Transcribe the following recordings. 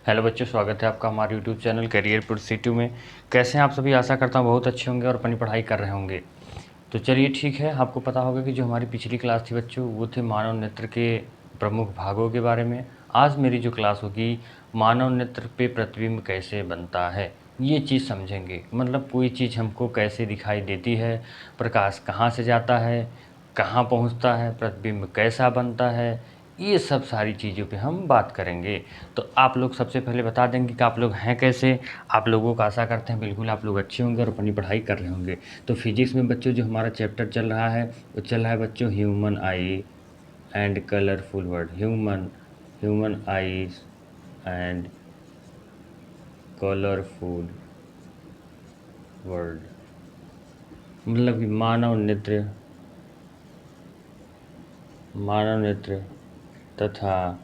Hello बच्चों, स्वागत है आपका हमारे यूट्यूब चैनल करियर पुरसिटू में। कैसे हैं आप सभी? आशा करता हूँ बहुत अच्छे होंगे और अपनी पढ़ाई कर रहे होंगे। तो चलिए ठीक है, आपको पता होगा कि जो हमारी पिछली क्लास थी बच्चों, वो थे मानव नेत्र के प्रमुख भागों के बारे में। आज मेरी जो क्लास होगी, मानव नेत्र पे प्रतिबिंब कैसे बनता है, ये चीज़ समझेंगे। मतलब कोई चीज़ हमको कैसे दिखाई देती है, प्रकाश कहाँ से जाता है, कहाँ पहुँचता है, प्रतिबिंब कैसा बनता है, ये सब सारी चीज़ों पे हम बात करेंगे। तो आप लोग सबसे पहले बता देंगे कि आप लोग हैं कैसे। आप लोगों का आशा करते हैं बिल्कुल आप लोग अच्छे होंगे और अपनी पढ़ाई कर रहे होंगे। तो फिजिक्स में बच्चों जो हमारा चैप्टर चल रहा है, वो चल रहा है बच्चों human I and colourful world. Human eyes and colourful world, मतलब कि मानव नेत्र तथा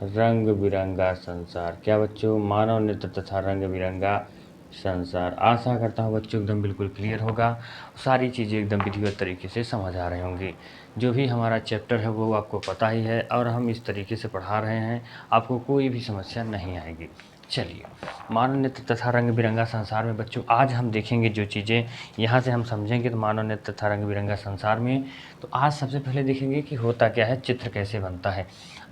रंग बिरंगा संसार। क्या बच्चों? मानव नेत्र तथा रंग बिरंगा संसार। आशा करता हूँ बच्चों एकदम बिल्कुल क्लियर होगा, सारी चीज़ें एकदम विधिवत तरीके से समझ आ रहे होंगे। जो भी हमारा चैप्टर है वो आपको पता ही है और हम इस तरीके से पढ़ा रहे हैं, आपको कोई भी समस्या नहीं आएगी। चलिए, मानव नेत्र तथा रंग बिरंगा संसार में बच्चों आज हम देखेंगे जो चीज़ें यहाँ से हम समझेंगे। तो मानव नेत्र तथा रंग बिरंगा संसार में तो आज सबसे पहले देखेंगे कि होता क्या है, चित्र कैसे बनता है।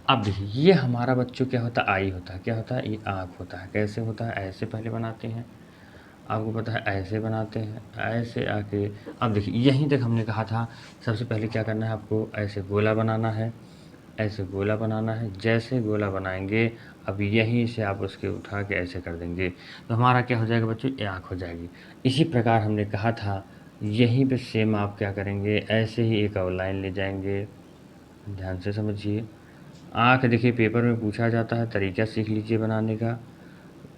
अब देखिए, ये हमारा बच्चों क्या होता है, आई होता है। क्या होता है? ये आँख होता है। कैसे होता है? ऐसे पहले बनाते हैं, आपको पता है ऐसे बनाते हैं, ऐसे आके। अब देखिए, यहीं तक हमने कहा था सबसे पहले क्या करना है आपको, ऐसे गोला बनाना है, ऐसे गोला बनाना है। जैसे गोला बनाएंगे, अब यहीं से आप उसके उठा के ऐसे कर देंगे तो हमारा क्या हो जाएगा बच्चों, ये आँख हो जाएगी। इसी प्रकार हमने कहा था यहीं पे सेम आप क्या करेंगे, ऐसे ही एक और लाइन ले जाएंगे। ध्यान से समझिए। आँख देखिए पेपर में पूछा जाता है, तरीका सीख लीजिए बनाने का।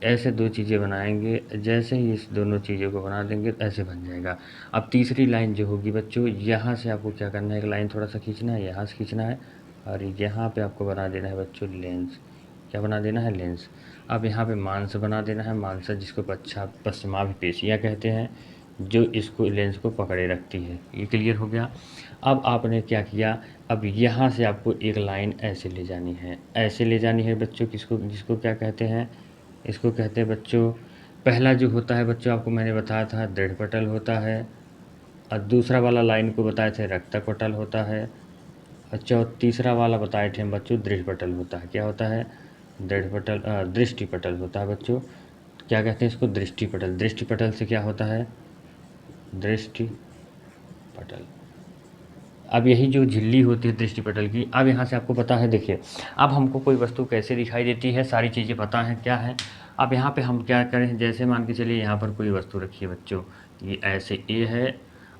ऐसे दो चीज़ें बनाएंगे, जैसे ही इस दोनों चीज़ों को बना देंगे तो ऐसे बन जाएगा। अब तीसरी लाइन जो होगी बच्चों, यहाँ से आपको क्या करना है, एक लाइन थोड़ा सा खींचना है, यहाँ से खींचना है और यहाँ पे आपको बना देना है बच्चों लेंस। क्या बना देना है? लेंस। अब यहाँ पे मांस बना देना है, मांस जिसको पश्चमाभिपेशियाँ कहते हैं, जो इसको लेंस को पकड़े रखती है। ये क्लियर हो गया। अब आपने क्या किया, अब यहाँ से आपको एक लाइन ऐसे ले जानी है, ऐसे ले जानी है बच्चों। किसको, जिसको क्या कहते हैं, इसको कहते हैं बच्चों, पहला जो होता है बच्चों आपको मैंने बताया था दृढ़ पटल होता है, और दूसरा वाला लाइन को बताए थे रक्तक पटल होता है, और तीसरा वाला बताए थे हम बच्चों दृढ़ पटल होता है। क्या होता है? दृढ़ पटल, दृष्टि पटल होता है बच्चों। क्या कहते हैं इसको? दृष्टि पटल। दृष्टि पटल से क्या होता है? दृष्टि पटल। अब यही जो झिल्ली होती है दृष्टि पटल की, अब यहाँ से आपको पता है, देखिए अब हमको कोई वस्तु कैसे दिखाई देती है, सारी चीज़ें पता हैं क्या है। अब यहाँ पे हम क्या करें, जैसे मान के चलिए यहाँ पर कोई वस्तु रखी है बच्चों, ये ऐसे ए है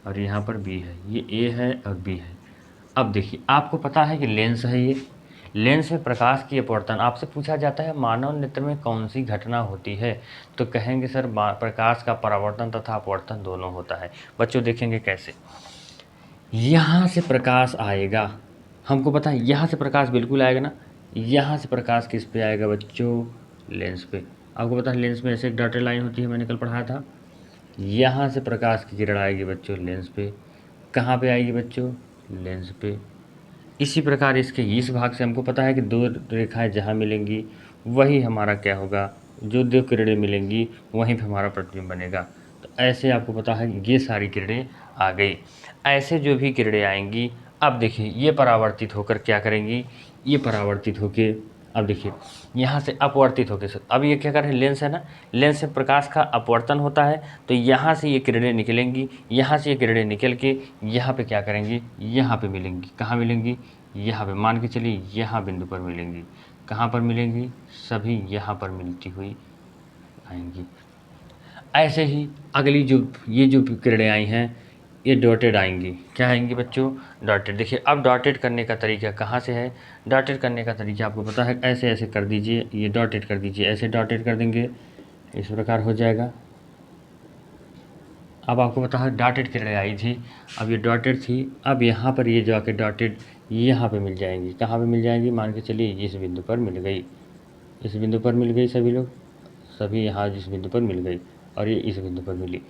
और यहाँ पर बी है, ये ए है और बी है। अब देखिए आपको पता है कि लेंस है ये, लेंस में प्रकाश की अपवर्तन। आपसे पूछा जाता है मानव नेत्र में कौन सी घटना होती है, तो कहेंगे सर प्रकाश का परावर्तन तथा अपवर्तन दोनों होता है। बच्चों देखेंगे कैसे, यहाँ से प्रकाश आएगा, हमको पता है यहाँ से प्रकाश बिल्कुल आएगा ना। यहाँ से प्रकाश किस पे आएगा बच्चों? लेंस पे। आपको पता है लेंस में ऐसे एक डॉटेड लाइन होती है, मैंने कल पढ़ाया था। यहाँ से प्रकाश की किरण आएगी बच्चों लेंस पे। कहाँ पे आएगी बच्चों? लेंस पे। इसी प्रकार इसके इस भाग से हमको पता है कि दो रेखाएं जहाँ मिलेंगी वही हमारा क्या होगा, जो दो किरणें मिलेंगी वहीं पे हमारा प्रतिबिंब बनेगा। तो ऐसे आपको पता है ये सारी किरणें आ गई। ऐसे जो भी किरणें आएंगी, अब देखिए ये परावर्तित होकर क्या करेंगी, ये परावर्तित होके, अब देखिए यहाँ से अपवर्तित होकर, अब ये क्या कर रहे हैं, लेंस है ना, लेंस से प्रकाश का अपवर्तन होता है, तो यहाँ से ये किरणें निकलेंगी, यहाँ से ये किरणें निकल के यहाँ पे क्या करेंगी, यहाँ पे मिलेंगी। कहाँ मिलेंगी? यहाँ पे। मान के चलिए यहाँ बिंदु पर मिलेंगी। कहाँ पर मिलेंगी? सभी यहाँ पर मिलती हुई आएंगी। ऐसे ही अगली जो ये जो किरणें आई हैं, ये डॉटेड आएंगी। क्या आएंगी बच्चों? डॉटेड। देखिए अब डॉटेड करने का तरीका कहाँ से है, डॉटेड करने का तरीका आपको पता है, ऐसे ऐसे कर दीजिए, ये डॉटेड कर दीजिए, ऐसे डॉटेड कर देंगे, इस प्रकार हो जाएगा। अब आपको पता है डॉटेड किरणें आई थी, अब ये डॉटेड थी, अब यहाँ पर ये जाके डॉटेड यहाँ पे मिल जाएंगी। कहाँ पे मिल जाएंगी? मान के चलिए इस बिंदु पर मिल गई, इस बिंदु पर मिल गई, सभी लोग, सभी यहाँ इस बिंदु पर मिल गई और ये इस बिंदु पर मिली।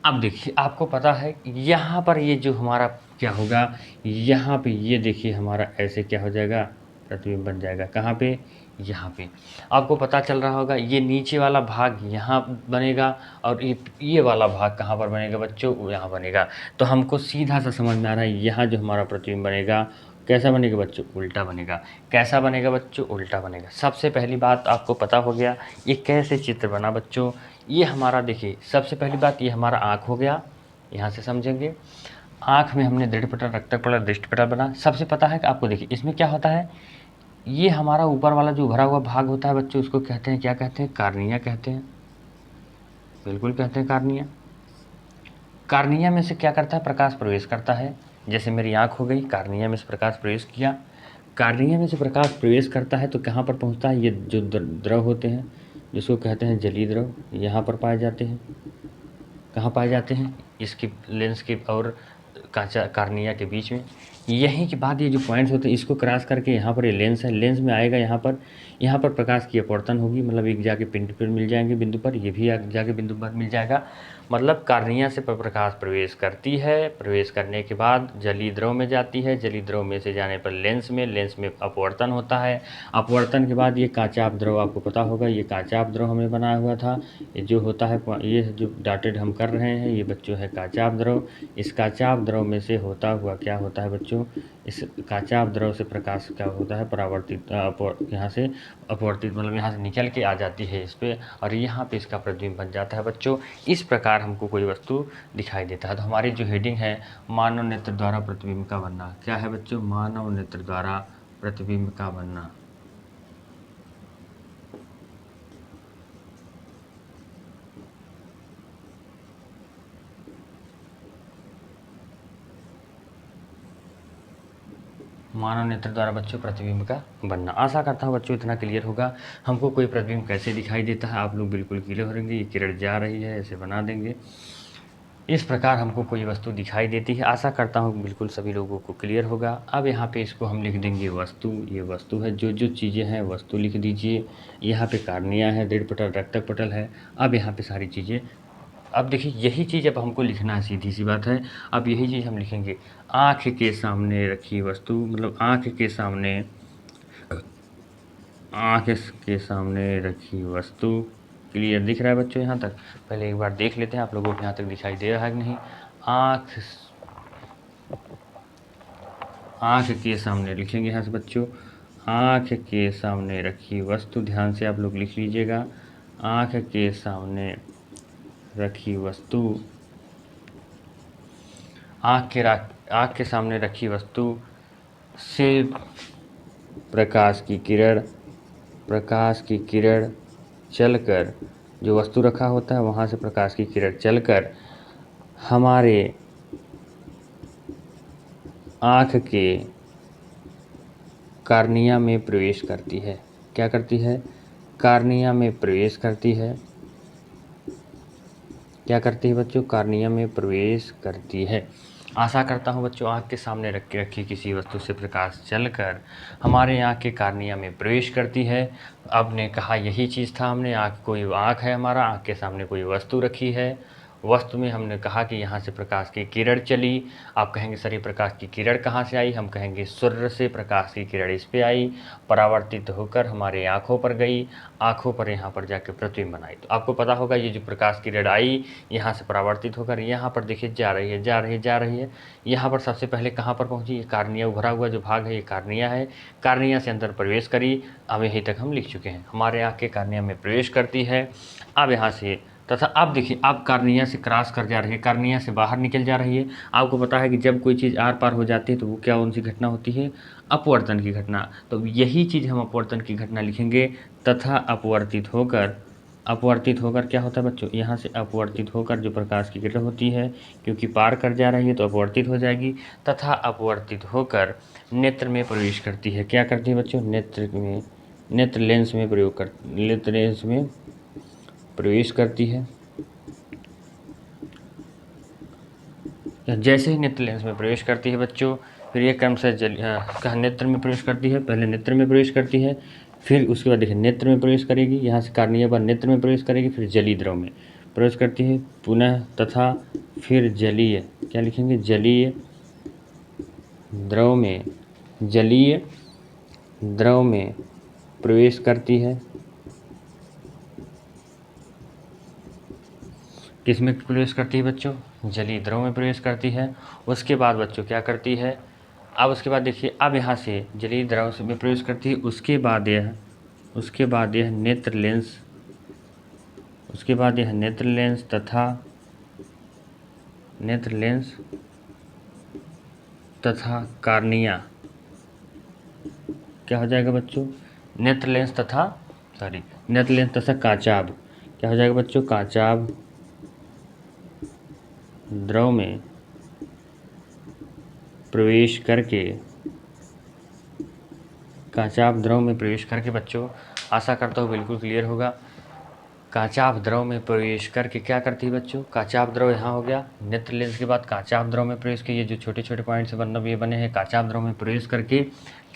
अब देखिए आपको पता है यहाँ पर ये जो हमारा क्या होगा, यहाँ पे ये देखिए हमारा ऐसे क्या हो जाएगा, प्रतिबिंब बन जाएगा। कहाँ पे? यहाँ पे। आपको पता चल रहा होगा ये नीचे वाला भाग यहाँ बनेगा और ये वाला भाग कहाँ पर बनेगा बच्चों? यहाँ बनेगा। तो हमको सीधा सा समझ में आ रहा है यहाँ जो हमारा प्रतिबिंब बनेगा कैसा बनेगा बच्चों? उल्टा बनेगा। कैसा बनेगा बच्चों? उल्टा बनेगा। सबसे पहली बात आपको पता हो गया ये कैसे चित्र बना बच्चों। ये हमारा देखिए सबसे पहली बात ये हमारा आँख हो गया, यहाँ से समझेंगे। आँख में हमने दृढ़पटल, रक्तपटल, दृष्टिपटल बना। सबसे पता है कि आपको देखिए इसमें क्या होता है, ये हमारा ऊपर वाला जो भरा हुआ भाग होता है बच्चों उसको कहते हैं, क्या कहते हैं? कार्निया कहते हैं। बिल्कुल कहते हैं कार्निया। कार्निया में से क्या करता है? प्रकाश प्रवेश करता है। जैसे मेरी आँख हो गई, कार्निया में से प्रकाश प्रवेश किया। कार्निया में से प्रकाश प्रवेश करता है तो कहाँ पर पहुँचता है? ये जो द्रव होते हैं जिसको कहते हैं जलीय द्रव, यहाँ पर पाए जाते हैं। कहाँ पाए जाते हैं? इसकी लेंस के और कांचा कार्निया के बीच में। यहीं के बाद ये जो पॉइंट्स होते हैं इसको क्रॉस करके यहाँ पर ये लेंस है, लेंस में आएगा यहाँ पर प्रकाश की अपवर्तन होगी, मतलब एक जाके पिंड पर मिल जाएंगे बिंदु पर, ये भी जाके बिंदु पर मिल जाएगा। मतलब कार्निया से प्रकाश प्रवेश करती है, प्रवेश करने के बाद जलीय द्रव में जाती है, जलीय द्रव में से जाने पर लेंस में अपवर्तन होता है। अपवर्तन के बाद ये कांचाप द्रव, आपको पता होगा ये कांचाप द्रव हमें बनाया हुआ था। ये जो होता है ये जो डॉटेड हम कर रहे हैं ये बच्चों है कांचाप द्रव। इस कांचाप द्रव में से होता हुआ क्या होता है बच्चों? इस कांचाप द्रव से प्रकाश क्या होता है? परावर्तित, यहाँ से अपवर्तित, मतलब यहाँ से निकल के आ जाती है इस पर और यहाँ पे इसका प्रतिबिंब बन जाता है बच्चों। इस प्रकार हमको कोई वस्तु दिखाई देता है। तो हमारी जो हेडिंग है मानव नेत्र द्वारा प्रतिबिंब का बनना, क्या है बच्चों? मानव नेत्र द्वारा प्रतिबिंब का बनना। मानव नेत्र द्वारा बच्चों प्रतिबिंब का बनना। आशा करता हूँ बच्चों इतना क्लियर होगा। हमको कोई प्रतिबिंब कैसे दिखाई देता है आप लोग बिल्कुल क्लियर होंगे। ये किरण जा रही है, ऐसे बना देंगे। इस प्रकार हमको कोई वस्तु दिखाई देती है। आशा करता हूँ बिल्कुल सभी लोगों को क्लियर होगा। अब यहाँ पे इसको हम लिख देंगे वस्तु। ये वस्तु है, जो जो चीज़ें हैं वस्तु लिख दीजिए। यहाँ पे कार्निया है, दृढ़पटल, रक्तपटल है। अब यहाँ पे सारी चीज़ें, अब देखिए यही चीज़ अब हमको लिखना है, सीधी सी बात है। अब यही चीज़ हम लिखेंगे। आँख के सामने रखी वस्तु, मतलब आँख के सामने रखी वस्तु। क्लियर दिख रहा है बच्चों यहाँ तक? पहले एक बार देख लेते हैं आप लोगों को यहाँ तक दिखाई दे रहा है कि नहीं। आँख के सामने लिखेंगे यहाँ से बच्चों। आँख के सामने रखी वस्तु, ध्यान से आप लोग लिख लीजिएगा। आँख के सामने रखी वस्तु, आँख के सामने रखी वस्तु से प्रकाश की किरण चलकर, जो वस्तु रखा होता है वहाँ से प्रकाश की किरण चलकर हमारे आँख के कार्निया में प्रवेश करती है। क्या करती है? कार्निया में प्रवेश करती है। क्या करती है बच्चों? कार्निया में प्रवेश करती है। आशा करता हूँ बच्चों आँख के सामने रखी किसी वस्तु से प्रकाश चलकर हमारे आँख के कार्निया में प्रवेश करती है। अब ने कहा यही चीज़ था, हमने कोई आँख है हमारा, आँख के सामने कोई वस्तु रखी है। वस्तु में हमने कहा कि यहाँ से प्रकाश की किरण चली। आप कहेंगे सर ये प्रकाश की किरण कहाँ से आई? हम कहेंगे सूर्य से प्रकाश की किरण इस पे आई, परावर्तित होकर हमारे आँखों पर गई, आँखों पर यहाँ पर जाके प्रतिबिंब बनाई। तो आपको पता होगा ये जो प्रकाश की किरण आई यहाँ से परावर्तित होकर यहाँ पर देखिए जा रही है। यहाँ पर सबसे पहले कहाँ पर पहुँची? ये कार्निया, उभरा हुआ जो भाग है ये कार्निया है। कार्निया से अंदर प्रवेश करी। अब यहीं तक हम लिख चुके हैं। हमारे आँख के कार्निया में प्रवेश करती है। अब यहाँ से तथा अब देखिए अब कार्निया से क्रॉस कर जा रही है, कार्निया से बाहर निकल जा रही है। आपको पता है कि जब कोई चीज़ आर पार हो जाती है तो वो क्या कौन सी घटना होती है? अपवर्तन की घटना। तो यही चीज़ हम अपवर्तन की घटना लिखेंगे। तथा अपवर्तित होकर क्या होता है बच्चों? यहाँ से अपवर्तित होकर जो प्रकाश की किरण होती है, क्योंकि पार कर जा रही है तो अपवर्तित हो जाएगी। तथा अपवर्तित होकर नेत्र में प्रवेश करती है। क्या करती है बच्चों? नेत्र लेंस में प्रवेश करती है। जैसे ही नेत्र लेंस में प्रवेश करती है बच्चों, फिर ये क्रम से नेत्र में प्रवेश करती है। पहले नेत्र में प्रवेश करती है, फिर उसके बाद देखिए नेत्र में प्रवेश करेगी, यहाँ से कार्निया पर नेत्र में प्रवेश करेगी, फिर जलीय द्रव में प्रवेश करती है पुनः, तथा फिर जलीय, क्या लिखेंगे? जलीय द्रव में, जलीय द्रव में प्रवेश करती है। किस में प्रवेश करती है बच्चों? जलीय द्रव में प्रवेश करती है। उसके बाद बच्चों क्या करती है? अब उसके बाद देखिए, अब यहाँ से जलीय द्रव में प्रवेश करती है। उसके बाद यह नेत्र लेंस, तथा कार्निया, क्या हो जाएगा बच्चों? नेत्र लेंस तथा काचाभ, क्या हो जाएगा बच्चों? काचाभ द्रव में प्रवेश करके बच्चों, आशा करता हूँ बिल्कुल क्लियर होगा। काचाभ द्रव में प्रवेश करके क्या करती है बच्चों? काचाभ द्रव यहाँ हो गया, नेत्र लेंस के बाद काचाभ द्रव में प्रवेश किए, ये जो छोटे छोटे पॉइंट से मतलब ये बने हैं, काचाभ द्रव में प्रवेश करके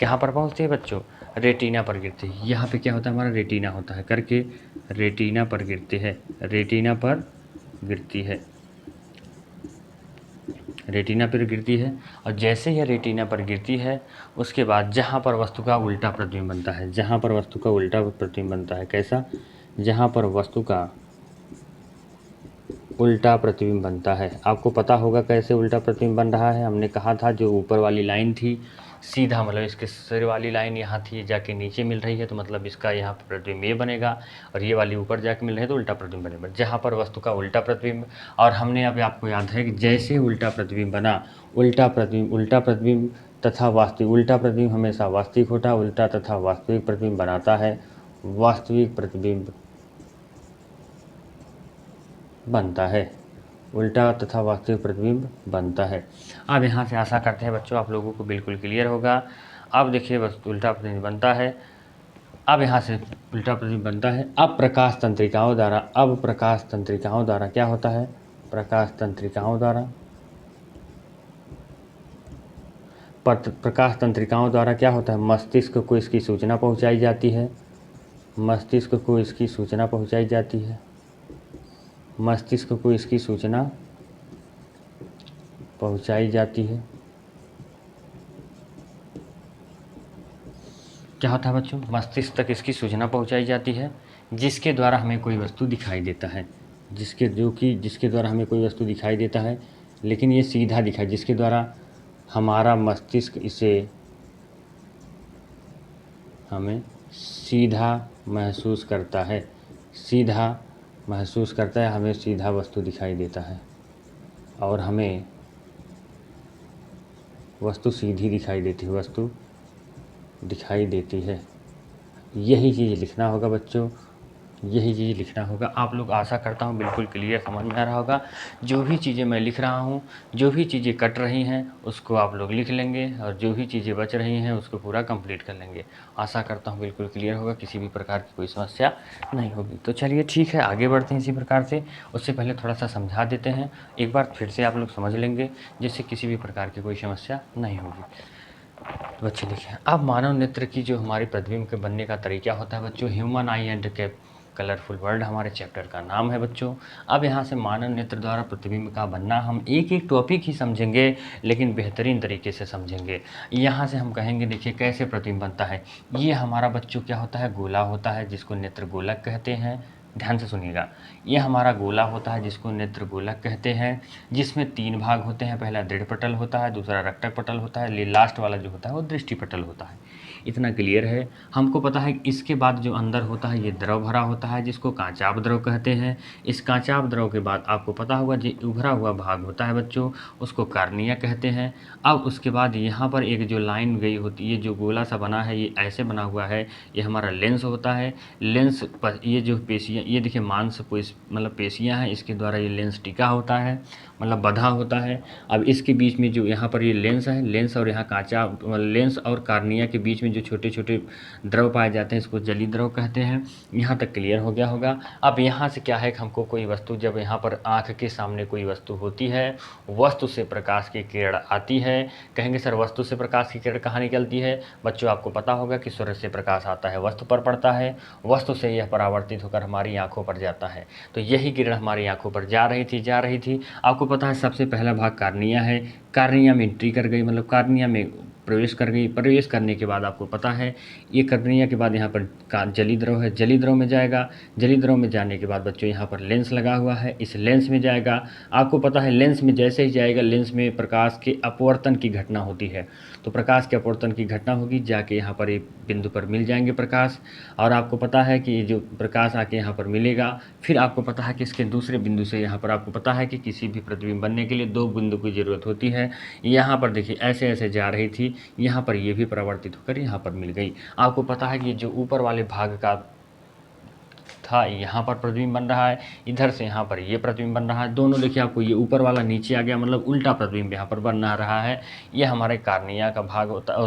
कहाँ पर पहुँचती है बच्चों? रेटिना पर गिरती है। यहाँ पे क्या होता है? हमारा रेटिना होता है, करके रेटिना पर गिरती है, रेटिना पर गिरती है। और जैसे यह रेटिना पर गिरती है, उसके बाद जहाँ पर वस्तु का उल्टा प्रतिबिंब बनता है, कैसा? जहाँ पर वस्तु का उल्टा प्रतिबिंब बनता है। आपको पता होगा कैसे उल्टा प्रतिबिंब बन रहा है। हमने कहा था जो ऊपर वाली लाइन थी सीधा, मतलब इसके सिर वाली लाइन यहाँ थी, जाके नीचे मिल रही है, तो मतलब इसका यहाँ पर प्रतिबिंब ये बनेगा, और ये वाली ऊपर जाके मिल रही है तो उल्टा प्रतिबिंब बनेगा। जहाँ पर वस्तु का उल्टा प्रतिबिंब, और हमने अभी आपको याद है कि जैसे उल्टा प्रतिबिंब बना, उल्टा प्रतिबिंब तथा वास्तविक, उल्टा प्रतिबिंब हमेशा वास्तविक होता है, उल्टा तथा वास्तविक प्रतिबिंब बनाता है, वास्तविक प्रतिबिंब बनता है, उल्टा तथा वास्तविक प्रतिबिंब बनता है। अब यहाँ से आशा करते हैं बच्चों आप लोगों को बिल्कुल क्लियर होगा। अब देखिए बस उल्टा प्रतिबिंब बनता है, अब यहाँ से उल्टा प्रतिबिंब बनता है। अब प्रकाश तंत्रिकाओं द्वारा क्या होता है? प्रकाश तंत्रिकाओं द्वारा क्या होता है? मस्तिष्क को इसकी सूचना पहुँचाई जाती है, मस्तिष्क को इसकी सूचना पहुँचाई जाती है। क्या होता है बच्चों? मस्तिष्क तक इसकी सूचना पहुंचाई जाती है, जिसके द्वारा हमें कोई वस्तु दिखाई देता है, जिसके द्वारा हमें कोई वस्तु दिखाई देता है, लेकिन ये सीधा दिखाई, जिसके द्वारा हमारा मस्तिष्क इसे हमें सीधा महसूस करता है, हमें सीधा वस्तु दिखाई देता है, और हमें वस्तु सीधी दिखाई देती है। यही चीज़ लिखना होगा बच्चों, आप लोग, आशा करता हूँ बिल्कुल क्लियर समझ में आ रहा होगा। जो भी चीज़ें मैं लिख रहा हूँ, जो भी चीज़ें कट रही हैं उसको आप लोग लिख लेंगे, और जो भी चीज़ें बच रही हैं उसको पूरा कंप्लीट कर लेंगे। आशा करता हूँ बिल्कुल क्लियर होगा, किसी भी प्रकार की कोई समस्या नहीं होगी। तो चलिए ठीक है, आगे बढ़ते हैं इसी प्रकार से। उससे पहले थोड़ा सा समझा देते हैं, एक बार फिर से आप लोग समझ लेंगे, जिससे किसी भी प्रकार की कोई समस्या नहीं होगी। तो बच्चे देखिए, अब मानव नेत्र की जो हमारी प्रतिबिंब के बनने का तरीका होता है बच्चों, ह्यूमन आई एंड के कलरफुल वर्ल्ड हमारे चैप्टर का नाम है बच्चों। अब यहाँ से मानव नेत्र द्वारा प्रतिबिंब का बनना, हम एक एक टॉपिक ही समझेंगे, लेकिन बेहतरीन तरीके से समझेंगे। यहाँ से हम कहेंगे देखिए कैसे प्रतिबिंब बनता है। ये हमारा बच्चों क्या होता है? गोला होता है, जिसको नेत्र गोलक कहते हैं। ध्यान से सुनिएगा, ये हमारा गोला होता है जिसको नेत्र गोलक कहते हैं, जिसमें 3 भाग होते हैं। पहला दृढ़ पटल होता है, दूसरा रक्टक पटल होता है, लास्ट वाला जो होता है वो दृष्टि पटल होता है। इतना क्लियर है। हमको पता है इसके बाद जो अंदर होता है ये द्रव भरा होता है, जिसको कांचाभ द्रव कहते हैं। इस कांचाभ द्रव के बाद आपको पता होगा जो उभरा हुआ भाग होता है बच्चों, उसको कार्निया कहते हैं। अब उसके बाद यहाँ पर एक जो लाइन गई होती है, जो गोला सा बना है, ये ऐसे बना हुआ है, ये हमारा लेंस होता है। लेंस पर ये जो पेशियाँ, ये देखिए मतलब पेशियाँ हैं, इसके द्वारा ये लेंस टिका होता है, मतलब बंधा होता है। अब इसके बीच में जो यहाँ पर ये लेंस है, लेंस और यहाँ लेंस और कार्निया के बीच में जो छोटे छोटे द्रव पाए जाते हैं, इसको जलीय द्रव कहते हैं। यहाँ तक क्लियर हो गया होगा। अब यहाँ से क्या है कि हमको कोई वस्तु, जब यहाँ पर आँख के सामने कोई वस्तु होती है, वस्तु से प्रकाश की किरण आती है। कहेंगे सर वस्तु से प्रकाश की किरण कहाँ निकलती है? बच्चों आपको पता होगा कि सूर्य से प्रकाश आता है, वस्तु पर पड़ता है, वस्तु से यह परावर्तित होकर हमारी आँखों पर जाता है। तो यही किरण हमारी आँखों पर जा रही थी। आपको पता है सबसे पहला भाग कार्निया है, कार्निया में एंट्री कर गई, मतलब कार्निया में प्रवेश करने के बाद आपको पता है ये कर्निया के बाद यहाँ पर जली द्रव है, जली द्रव में जाएगा। जली द्रव में जाने के बाद बच्चों यहाँ पर लेंस लगा हुआ है, इस लेंस में जाएगा। आपको पता है लेंस में जैसे ही जाएगा, लेंस में प्रकाश के अपवर्तन की घटना होती है, तो प्रकाश के अपवर्तन की घटना होगी, जाके यहाँ पर एक बिंदु पर मिल जाएंगे प्रकाश। और आपको पता है कि जो प्रकाश आके यहाँ पर मिलेगा, फिर आपको पता है कि इसके दूसरे बिंदु से यहाँ पर आपको पता है कि किसी भी प्रतिबिंब बनने के लिए 2 बिंदु की ज़रूरत होती है। यहाँ पर देखिए ऐसे ऐसे जा रही थी, यहाँ पर ये भी परावर्तित होकर यहाँ पर मिल गई। आपको पता है कि जो ऊपर वाले भाग का था यहाँ पर प्रतिबिंब बन रहा है, इधर से यहाँ पर ये प्रतिबिंब बन रहा है। दोनों देखिए आपको ये ऊपर वाला नीचे आ गया, मतलब उल्टा प्रतिबिंब यहाँ पर बन रहा है। ये हमारे कार्निया का भाग होता है,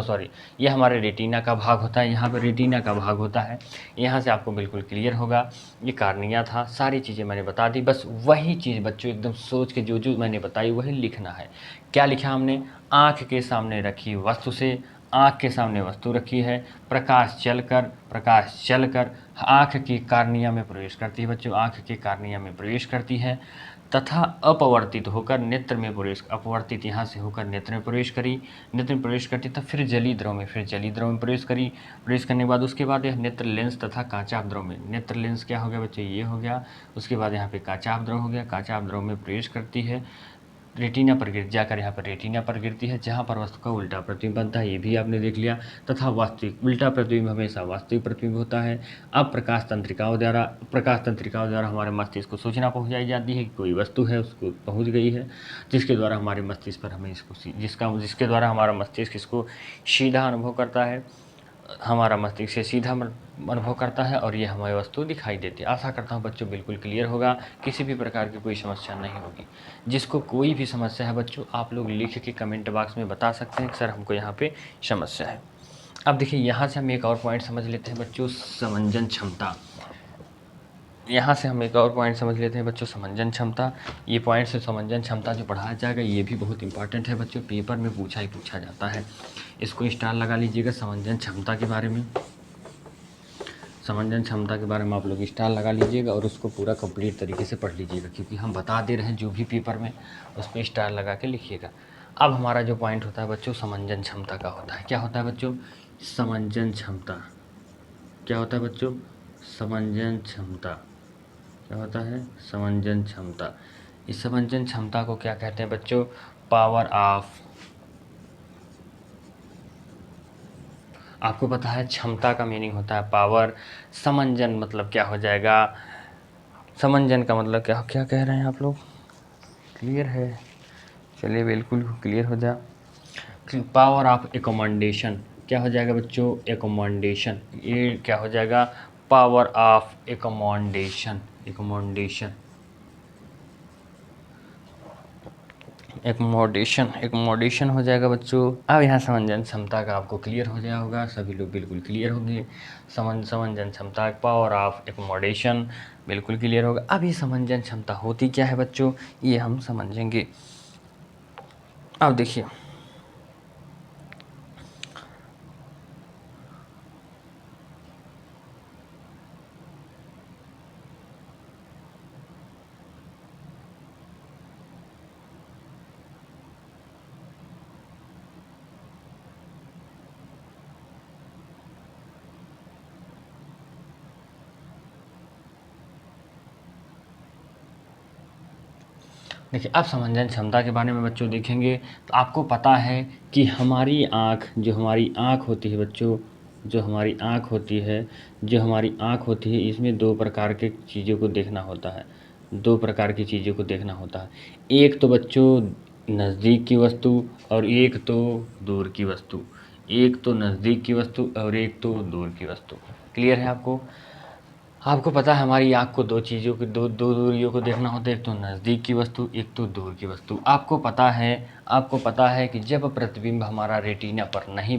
ये हमारे रेटिना का भाग होता है, यहाँ पर रेटिना का भाग होता है। यहाँ से आपको बिल्कुल क्लियर होगा ये कार्निया था। सारी चीज़ें मैंने बता दी, बस वही चीज़ बच्चों एकदम सोच के जो मैंने बताई वही लिखना है। क्या लिखा हमने? आँख के सामने रखी वस्तु से, आँख के सामने वस्तु रखी है, प्रकाश चलकर आँख की कार्निया में प्रवेश करती है बच्चों, आँख की कार्निया में प्रवेश करती है तथा अपवर्तित होकर नेत्र में प्रवेश, अपवर्तित यहाँ से होकर नेत्र में प्रवेश करती, तब फिर जली द्रव में प्रवेश करने के बाद उसके बाद यह नेत्र लेंस तथा काचाभ द्रव में, नेत्र लेंस क्या हो गया बच्चों? ये हो गया। उसके बाद यहाँ पे काचाभ द्रव हो गया, काचाभ द्रव में प्रवेश करती है, रेटिना पर जाकर यहाँ पर रेटिना पर गिरती है, जहाँ पर वस्तु का उल्टा प्रतिबिंब बनता है, ये भी आपने देख लिया। तथा वास्तविक उल्टा प्रतिबिंब हमेशा वास्तविक प्रतिबिंब होता है। अब प्रकाश तंत्रिकाओं द्वारा हमारे मस्तिष्क को सूचना पहुँचाई जाती है कि कोई वस्तु है, उसको पहुँच गई है, जिसके द्वारा हमारे मस्तिष्क पर हमें जिसके द्वारा हमारा मस्तिष्क इसको सीधा अनुभव करता है, हमारा मस्तिष्क से सीधा अनुभव करता है और ये हमें वस्तु दिखाई देती है। आशा करता हूँ बच्चों बिल्कुल क्लियर होगा, किसी भी प्रकार की कोई समस्या नहीं होगी। जिसको कोई भी समस्या है बच्चों, आप लोग लिख के कमेंट बॉक्स में बता सकते हैं कि सर हमको यहाँ पे समस्या है। अब देखिए यहाँ से हम एक और पॉइंट समझ लेते हैं बच्चों, समंजन क्षमता। यहाँ से हम एक और पॉइंट समझ लेते हैं बच्चों, समंजन क्षमता। ये पॉइंट से समंजन क्षमता जो पढ़ाया जाएगा ये भी बहुत इंपॉर्टेंट है बच्चों, पेपर में पूछा जाता है। इसको स्टार लगा लीजिएगा, समंजन क्षमता के बारे में, समंजन क्षमता के बारे में आप लोग स्टार लगा लीजिएगा और उसको पूरा कंप्लीट तरीके से पढ़ लीजिएगा, क्योंकि हम बता दे रहे हैं जो भी पेपर में उस पर स्टार लगा के लिखिएगा। अब हमारा जो पॉइंट होता है बच्चों, समंजन क्षमता का होता है। क्या होता है बच्चों? समंजन क्षमता। क्या होता है बच्चों? समंजन क्षमता। क्या होता है? समंजन क्षमता। इस समंजन क्षमता को क्या कहते हैं बच्चों? पावर ऑफ, आपको पता है क्षमता का मीनिंग होता है पावर, समंजन मतलब क्या हो जाएगा? समंजन का मतलब क्या कह रहे हैं आप लोग? क्लियर है? चलिए बिल्कुल क्लियर हो जा। पावर ऑफ एकोमोडेशन क्या हो जाएगा बच्चों? एकोमोडेशन। ये क्या हो जाएगा? Power of accommodation. एकोमोडेशन हो जाएगा बच्चों। अब यहाँ समंजन क्षमता का आपको क्लियर हो गया होगा, सभी लोग बिल्कुल क्लियर होंगे। समंजन क्षमता, पावर ऑफ एकोमोडेशन बिल्कुल क्लियर होगा। अब ये समंजन क्षमता होती क्या है बच्चों, ये हम समझेंगे। अब देखिए अब समंजन क्षमता के बारे में बच्चों देखेंगे तो आपको पता है कि हमारी आँख, जो हमारी आँख होती है बच्चों, जो हमारी आँख होती है इसमें 2 प्रकार के चीज़ों को देखना होता है। 2 प्रकार की चीज़ों को देखना होता है। एक तो बच्चों नज़दीक की वस्तु और एक तो दूर की वस्तु। एक तो नज़दीक की वस्तु और एक तो दूर की वस्तु। क्लियर है आपको? आपको पता है हमारी आँख को 2 चीज़ों की दो दूरियों को देखना होता है, एक तो नज़दीक की वस्तु, एक तो दूर की वस्तु। आपको पता है कि जब प्रतिबिंब हमारा रेटिना पर नहीं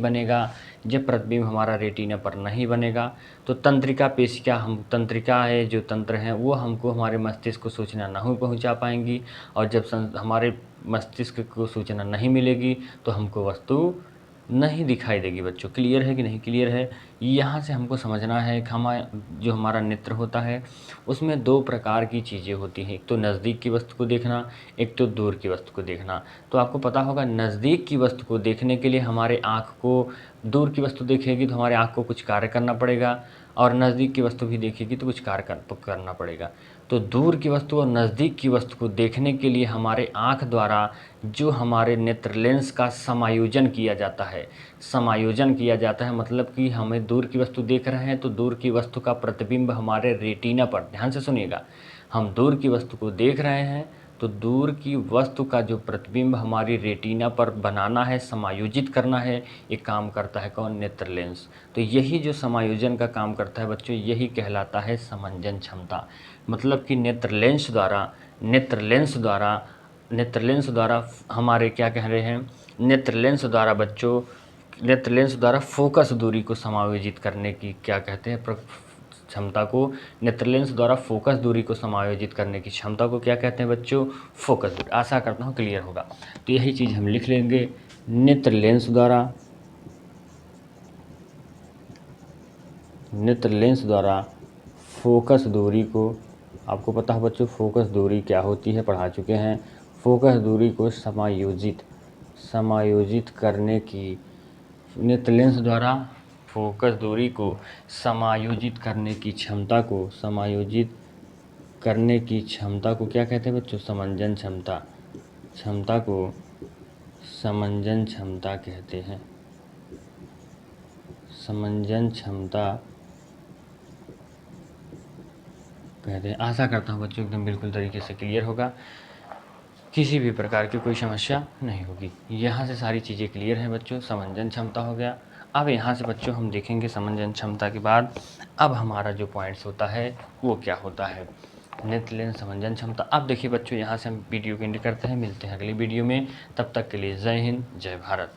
बनेगा, तो तंत्रिका पेशिका, तंत्रिका है जो तंत्र हैं वो हमको हमारे मस्तिष्क को सूचना नहीं पहुंचा पाएंगी, और जब हमारे मस्तिष्क को सूचना नहीं मिलेगी तो हमको वस्तु नहीं दिखाई देगी बच्चों। क्लियर है कि नहीं क्लियर है? यहाँ से हमको समझना है कि जो हमारा नेत्र होता है उसमें दो प्रकार की चीज़ें होती हैं, एक तो नज़दीक की वस्तु को देखना, एक तो दूर की वस्तु को देखना। तो आपको पता होगा नज़दीक की वस्तु को देखने के लिए हमारे आँख को, दूर की वस्तु देखेगी तो हमारे आँख को कुछ कार्य करना पड़ेगा, और नज़दीक की वस्तु भी देखेगी तो कुछ कार्य करना पड़ेगा। तो दूर की वस्तु और नज़दीक की वस्तु को देखने के लिए हमारे आँख द्वारा जो हमारे नेत्र लेंस का समायोजन किया जाता है, समायोजन किया जाता है मतलब कि हमें दूर की वस्तु देख रहे हैं तो दूर की वस्तु का प्रतिबिंब हमारे रेटिना पर, ध्यान से सुनिएगा, हम दूर की वस्तु को देख रहे हैं तो दूर की वस्तु का जो प्रतिबिंब हमारी रेटिना पर बनाना है, समायोजित करना है, ये काम करता है कौन? नेत्र लेंस। तो यही जो समायोजन का काम करता है बच्चों, यही कहलाता है समंजन क्षमता। मतलब कि नेत्र लेंस द्वारा हमारे क्या कह रहे हैं, नेत्र लेंस द्वारा बच्चों, नेत्र लेंस द्वारा फोकस दूरी को समायोजित करने की क्या कहते हैं, क्षमता को, नेत्र लेंस द्वारा फोकस दूरी को समायोजित करने की क्षमता को क्या कहते हैं बच्चों? फोकस दूरी। आशा करता हूँ क्लियर होगा। तो यही चीज़ हम लिख लेंगे, नेत्र लेंस द्वारा फोकस दूरी को, आपको पता है बच्चों फोकस दूरी क्या होती है, पढ़ा चुके हैं। फोकस दूरी को समायोजित करने की, नेत्र लेंस द्वारा फोकस दूरी को समायोजित करने की क्षमता को, क्या कहते हैं बच्चों? समंजन क्षमता। क्षमता को समंजन क्षमता कहते हैं। समंजन क्षमता कहते हैं। आशा करता हूँ बच्चों एकदम बिल्कुल तरीके से क्लियर होगा, किसी भी प्रकार की कोई समस्या नहीं होगी। यहाँ से सारी चीज़ें क्लियर हैं बच्चों। समंजन क्षमता हो गया। अब यहाँ से बच्चों हम देखेंगे समंजन क्षमता के बाद अब हमारा जो पॉइंट्स होता है वो क्या होता है, नेत्र लेंस समंजन क्षमता। अब देखिए बच्चों, यहाँ से हम वीडियो को एंड करते हैं, मिलते हैं अगली वीडियो में। तब तक के लिए जय हिंद, जय भारत।